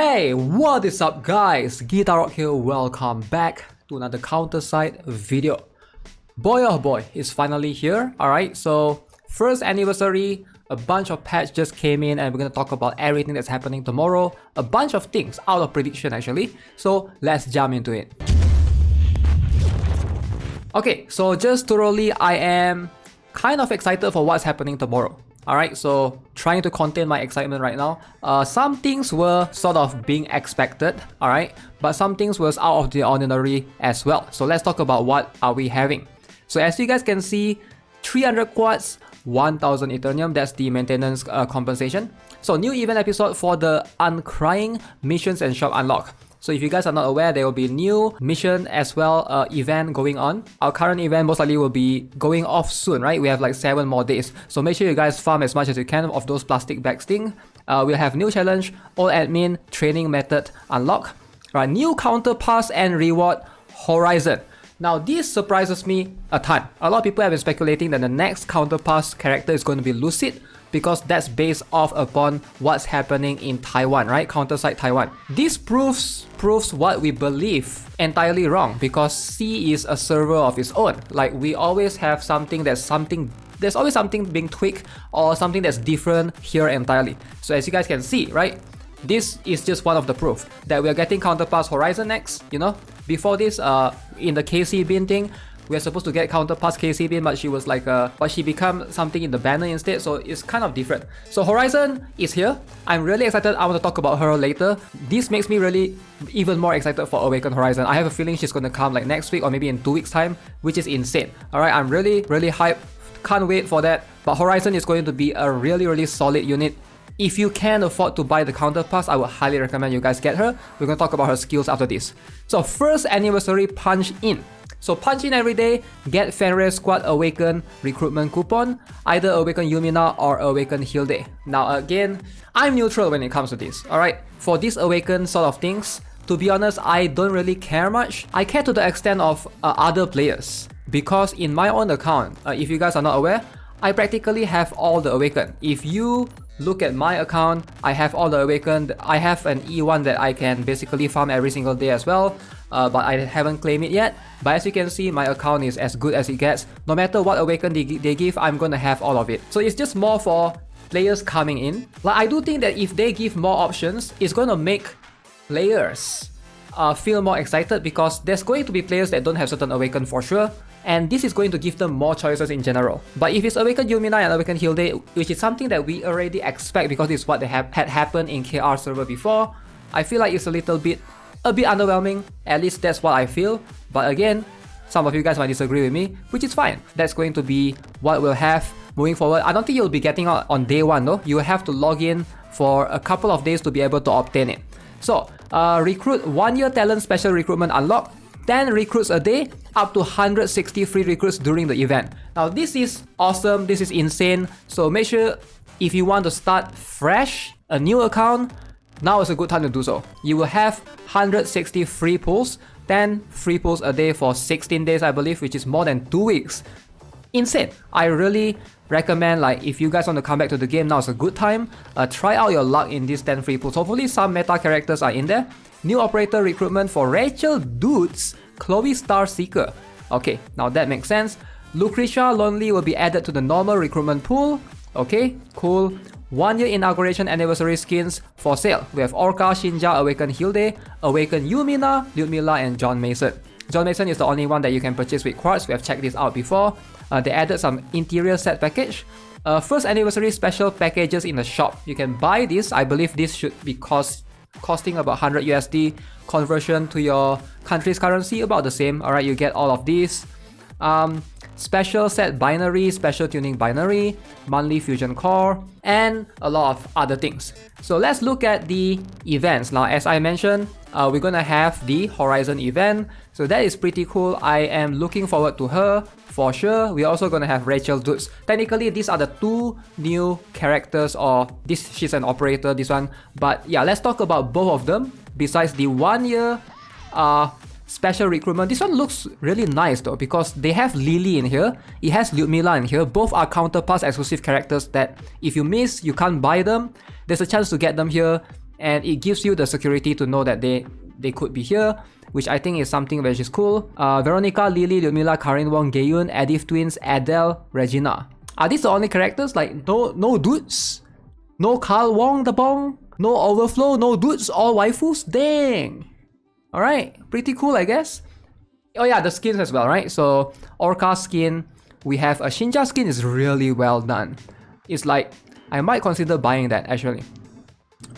Hey, what is up guys? GuitarRock here, welcome back to another counter-side video. Boy oh boy, it's finally here. Alright, so first anniversary, a bunch of patch just came in and we're gonna talk about everything that's happening tomorrow. A bunch of things out of prediction actually, so let's jump into it. Okay, so just thoroughly, I am kind of excited for what's happening tomorrow. Alright, so trying to contain my excitement right now. Some things were sort of being expected, alright, but some things was out of the ordinary as well. So let's talk about what are we having. So as you guys can see, 300 quartz, 1000 Ethereum, that's the maintenance compensation. So new event episode for the Uncrying missions and shop unlock. So if you guys are not aware, there will be new mission as well event going on. Our current event most likely will be going off soon, right? We have like 7 more days. So make sure you guys farm as much as you can of those plastic bags thing. We'll have new challenge, all admin, training method unlock. Right, new counter pass and reward Horizon. Now this surprises me a ton. A lot of people have been speculating that the next counter pass character is going to be Lucid, because that's based off upon what's happening in Taiwan, right? Counter-side Taiwan. This proves what we believe entirely wrong, because C is a server of its own. Like we always have there's always something being tweaked or something that's different here entirely. So as you guys can see, right? This is just one of the proof that we are getting Counterpass Horizon next, you know? Before this, in the KC bin thing, we are supposed to get Counterpass KC bin, but she was like but she became something in the banner instead, so it's kind of different. So Horizon is here. I'm really excited. I want to talk about her later. This makes me really even more excited for Awaken Horizon. I have a feeling she's going to come like next week or maybe in 2 weeks time, which is insane. Alright, I'm really hyped. Can't wait for that. But Horizon is going to be a really solid unit. If you can afford to buy the counter pass, I would highly recommend you guys get her. We're going to talk about her skills after this. So first anniversary punch in. So punch in every day, get Fenrir Squad Awaken recruitment coupon, either Awaken Yumina or Awaken Hilde. Now again, I'm neutral when it comes to this, alright? For these Awaken sort of things, to be honest, I don't really care much. I care to the extent of other players, because in my own account, if you guys are not aware, I practically have all the Awaken. If you look at my account, I have all the Awaken. I have an E1 that I can basically farm every single day as well. But I haven't claimed it yet. But as you can see, my account is as good as it gets. No matter what Awaken they give, I'm gonna have all of it. So it's just more for players coming in. Like I do think that if they give more options, it's gonna make players feel more excited, because there's going to be players that don't have certain Awaken for sure, and this is going to give them more choices in general. But if it's Awaken Yumina and Awaken Hilde, which is something that we already expect because it's what had happened in KR server before, I feel like it's a bit underwhelming. At least that's what I feel. But again, some of you guys might disagree with me, which is fine. That's going to be what we'll have moving forward. I don't think you'll be getting out on day 1 though. You have to log in for a couple of days to be able to obtain it. So recruit 1-year talent special recruitment unlock, 10 recruits a day, up to 160 free recruits during the event. Now this is awesome, this is insane. So make sure if you want to start fresh, a new account, now is a good time to do so. You will have 160 free pulls, 10 free pulls a day for 16 days I believe, which is more than 2 weeks. Insane. I really recommend, like, if you guys want to come back to the game, now is a good time. Try out your luck in these 10 free pulls. Hopefully some meta characters are in there. New operator recruitment for Rachel Dodds, Chloe Star Seeker. Okay, now that makes sense. Lucretia Lonely will be added to the normal recruitment pool. Okay, cool. 1-year inauguration anniversary skins for sale. We have Orca, Shinja, Awaken Hilde, Awaken Yumina, Lyudmila, and John Mason. John Mason is the only one that you can purchase with quartz. We have checked this out before. They added some interior set package. First anniversary special packages in the shop. You can buy this. I believe this should be costing about 100 USD. Conversion to your country's currency, about the same. Alright, you get all of these. Special set binary, special tuning binary, monthly fusion core, and a lot of other things. So let's look at the events. Now, as I mentioned, we're gonna have the Horizon event. So that is pretty cool. I am looking forward to her for sure. We're also gonna have Rachel Dodds. Technically, these are the 2 new characters, or this, she's an operator, this one. But yeah, let's talk about both of them. Besides the 1-year special recruitment, this one looks really nice though, because they have Lily in here, it has Lyudmila in here. Both are counterpass exclusive characters that if you miss, you can't buy them. There's a chance to get them here. and it gives you the security to know that they could be here, which I think is something which is cool. Veronica, Lily, Lyudmila, Karin Wong, Gayun, Edith Twins, Adele, Regina. Are these the only characters? Like, no dudes? No Carl Wong the Bong? No Overflow? No dudes? All waifus? Dang! Alright, pretty cool, I guess. Oh yeah, the skins as well, right? So, Orca skin, we have a Shinja skin, is really well done. It's like, I might consider buying that actually.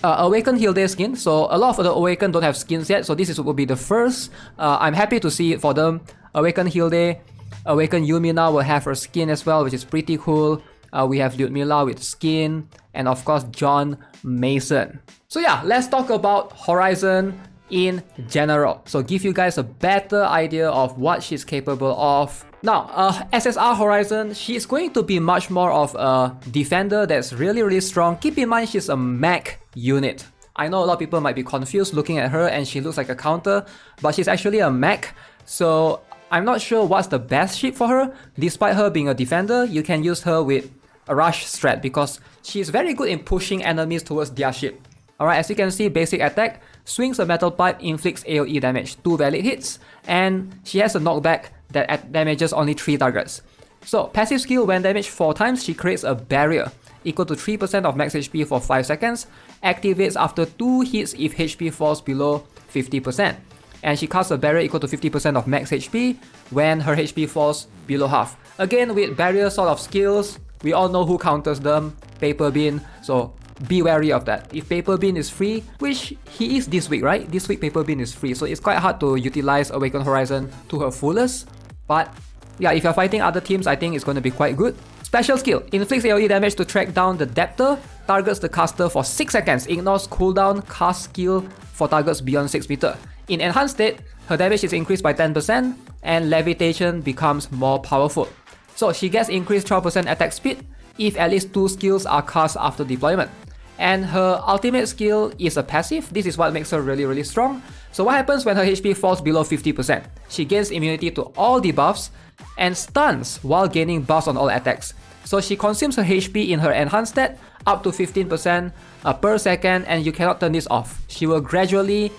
Awaken Hilde skin, so a lot of the Awaken don't have skins yet, so this will be the first. I'm happy to see it for them. Awaken Hilde, Awaken Yumina will have her skin as well, which is pretty cool. We have Lyudmila with skin, and of course John Mason. So yeah, let's talk about Horizon in general. So give you guys a better idea of what she's capable of. Now, SSR Horizon, she's going to be much more of a defender that's really strong. Keep in mind she's a mech unit. I know a lot of people might be confused looking at her and she looks like a counter, but she's actually a mech. So I'm not sure what's the best ship for her. Despite her being a defender, you can use her with a rush strat because she's very good in pushing enemies towards their ship. Alright, as you can see, basic attack, swings a metal pipe, inflicts AoE damage, 2 valid hits, and she has a knockback that damages only 3 targets. So, passive skill, when damaged 4 times, she creates a barrier equal to 3% of max HP for 5 seconds, activates after 2 hits if HP falls below 50%. And she casts a barrier equal to 50% of max HP when her HP falls below half. Again, with barrier sort of skills, we all know who counters them, Paper Bean, so be wary of that. If Paper Bean is free, which he is this week, right? This week Paper Bean is free, so it's quite hard to utilize Awaken Horizon to her fullest. But yeah, if you're fighting other teams, I think it's going to be quite good. Special skill, inflicts AoE damage to track down the debtor, targets the caster for 6 seconds, ignores cooldown, cast skill for targets beyond 6 meters. In enhanced state, her damage is increased by 10% and levitation becomes more powerful. So she gets increased 12% attack speed if at least 2 skills are cast after deployment. And her ultimate skill is a passive. This is what makes her really strong. So what happens when her HP falls below 50%? She gains immunity to all debuffs and stuns while gaining buffs on all attacks. So she consumes her HP in her enhanced stat up to 15% per second, and you cannot turn this off. She will gradually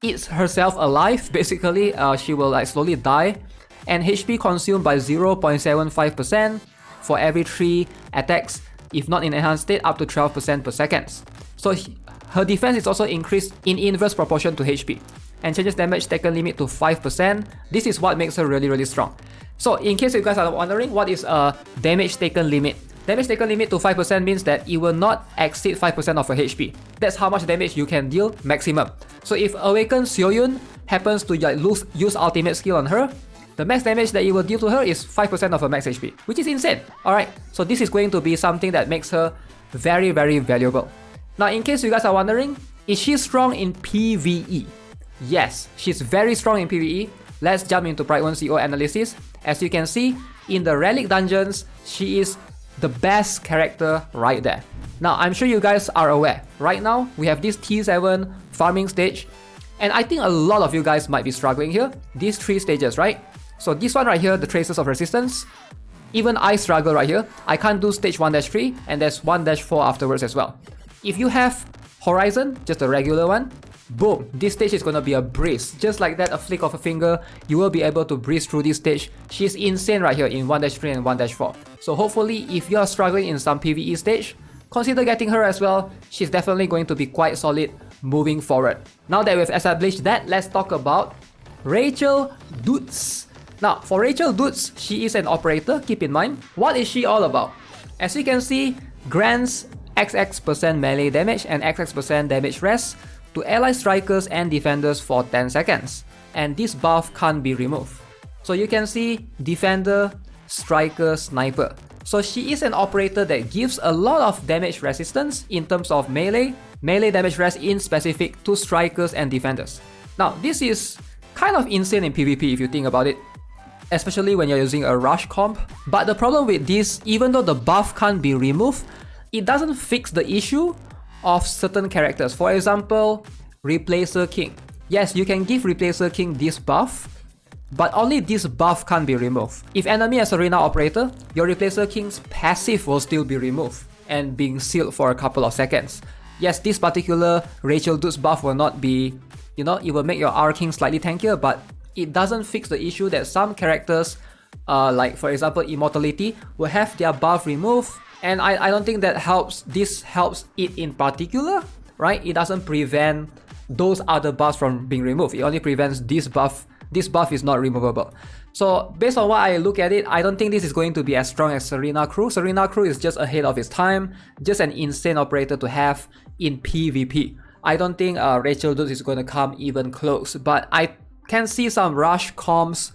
eat herself alive, basically. She will like slowly die, and HP consumed by 0.75% for every 3 attacks, if not in enhanced state, up to 12% per second. So her defense is also increased in inverse proportion to HP, and changes damage taken limit to 5%. This is what makes her really strong. So in case you guys are wondering, what is a damage taken limit? Damage taken limit to 5% means that it will not exceed 5% of her HP. That's how much damage you can deal maximum. So if Awaken Seoyun happens to use ultimate skill on her, the max damage that it will deal to her is 5% of her max HP, which is insane. Alright, so this is going to be something that makes her very valuable. Now, in case you guys are wondering, is she strong in PvE? Yes, she's very strong in PvE. Let's jump into Pride 1 CO analysis. As you can see, in the Relic dungeons, she is the best character right there. Now, I'm sure you guys are aware. Right now, we have this T7 farming stage, and I think a lot of you guys might be struggling here. These 3 stages, right? So this one right here, the Traces of Resistance, even I struggle right here. I can't do stage 1-3, and there's 1-4 afterwards as well. If you have Horizon, just a regular one, boom, this stage is gonna be a breeze. Just like that, a flick of a finger, you will be able to breeze through this stage. She's insane right here in 1-3 and 1-4. So hopefully, if you are struggling in some PvE stage, consider getting her as well. She's definitely going to be quite solid moving forward. Now that we've established that, let's talk about Rachel Dodds. Now, for Rachel Dodds, she is an operator, keep in mind. What is she all about? As you can see, grants XX% melee damage and XX% damage rest to ally strikers and defenders for 10 seconds. And this buff can't be removed. So you can see defender, striker, sniper. So she is an operator that gives a lot of damage resistance in terms of melee damage rest in specific to strikers and defenders. Now, this is kind of insane in PvP if you think about it, especially when you're using a rush comp. But the problem with this, even though the buff can't be removed, it doesn't fix the issue of certain characters. For example, Replacer King. Yes, you can give Replacer King this buff, but only this buff can't be removed. If enemy has Arena Operator, your Replacer King's passive will still be removed and being sealed for a couple of seconds. Yes, this particular Rachel Dodds buff will not be, it will make your R-King slightly tankier, but it doesn't fix the issue that some characters, like for example Immortality, will have their buff removed, and I don't think that helps. This helps it in particular, right? It doesn't prevent those other buffs from being removed. It only prevents this buff. This buff is not removable. So based on what I look at it, I don't think this is going to be as strong as Serena Crew. Serena Crew is just ahead of its time, just an insane operator to have in PvP. I don't think Rachel Dodds is going to come even close, but I can see some rush comms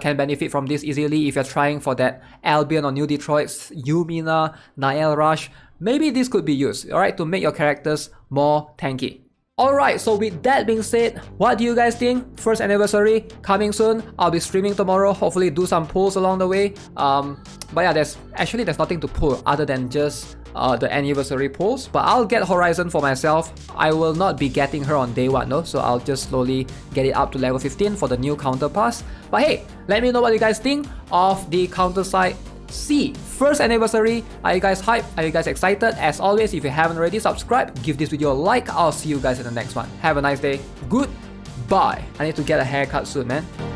can benefit from this easily if you're trying for that Albion or New Detroit's Yumina, Nael rush. Maybe this could be used, alright, to make your characters more tanky. Alright, so with that being said, what do you guys think? First anniversary coming soon. I'll be streaming tomorrow, hopefully do some pulls along the way. But yeah, there's nothing to pull other than just the anniversary pulls. But I'll get Horizon for myself. I will not be getting her on day 1 though, so I'll just slowly get it up to level 15 for the new counter pass. But hey, let me know what you guys think of the counter side C first anniversary. Are you guys hyped? Are you guys excited? As always, if you haven't already subscribed, give this video a like. I'll see you guys in the next one. Have a nice day. Goodbye. I need to get a haircut soon, man.